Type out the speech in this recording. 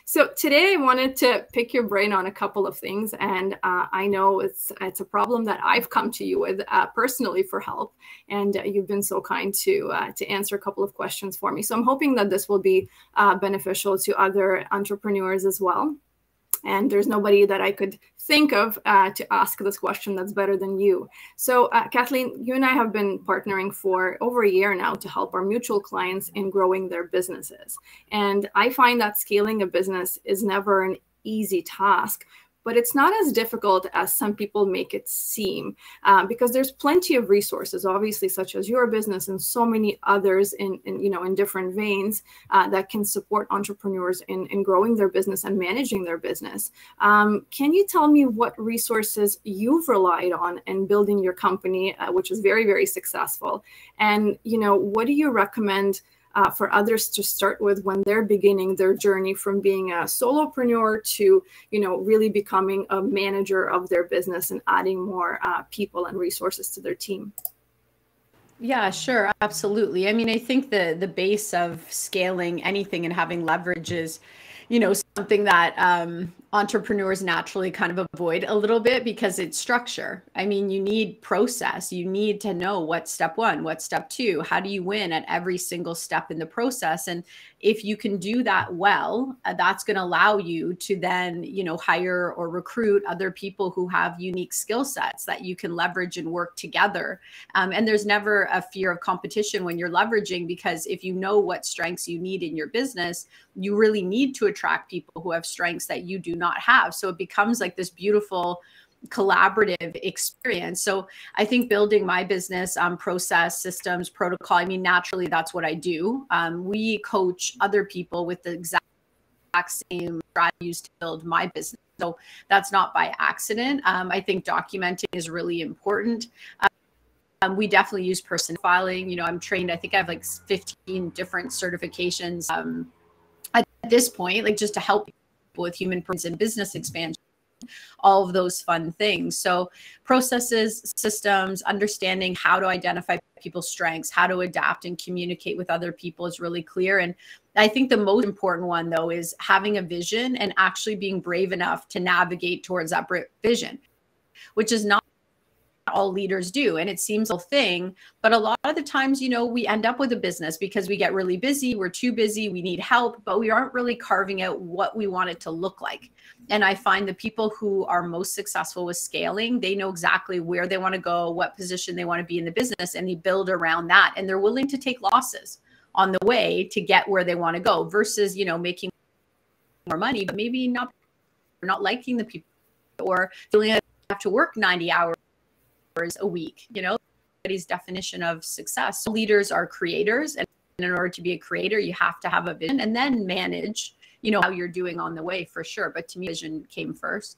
So today I wanted to pick your brain on a couple of things, and I know it's a problem that I've come to you with personally for help, and you've been so kind to answer a couple of questions for me. So I'm hoping that this will be beneficial to other entrepreneurs as well. And there's nobody that I could think of to ask this question that's better than you. So Kathleen, you and I have been partnering for over a year now to help our mutual clients in growing their businesses. And I find that scaling a business is never an easy task, but it's not as difficult as some people make it seem, because there's plenty of resources, obviously, such as your business and so many others in different veins that can support entrepreneurs in growing their business and managing their business. Can you tell me what resources you've relied on in building your company, which is very, very successful? And, what do you recommend for others to start with when they're beginning their journey from being a solopreneur to, really becoming a manager of their business and adding more people and resources to their team? Yeah, sure. Absolutely. I mean, I think the base of scaling anything and having leverage is, something that entrepreneurs naturally kind of avoid a little bit because it's structure. I mean, you need process. You need to know what's step one, what's step two, how do you win at every single step in the process. And if you can do that well, that's going to allow you to then, hire or recruit other people who have unique skill sets that you can leverage and work together. And there's never a fear of competition when you're leveraging, because if you know what strengths you need in your business, you really need to attract people who have strengths that you do not have. So it becomes like this beautiful collaborative experience. So I think building my business process, systems, protocol, I mean, naturally, that's what I do. We coach other people with the exact same strategies to build my business. So that's not by accident. I think documenting is really important. We definitely use profiling. I'm trained, I think I have like 15 different certifications at this point, like just to help people with human performance and business expansion, all of those fun things. So processes, systems, understanding how to identify people's strengths, how to adapt and communicate with other people is really clear. And I think the most important one, though, is having a vision and actually being brave enough to navigate towards that vision, which is not all leaders do. And it seems a thing, but a lot of the times, we end up with a business because we get really busy. We're too busy. We need help, but we aren't really carving out what we want it to look like. And I find the people who are most successful with scaling, they know exactly where they want to go, what position they want to be in the business, and they build around that. And they're willing to take losses on the way to get where they want to go versus, making more money, but maybe not liking the people or feeling like they have to work 90 hours a week. Everybody's definition of success. So leaders are creators, and in order to be a creator, you have to have a vision and then manage, how you're doing on the way, for sure. But to me, vision came first.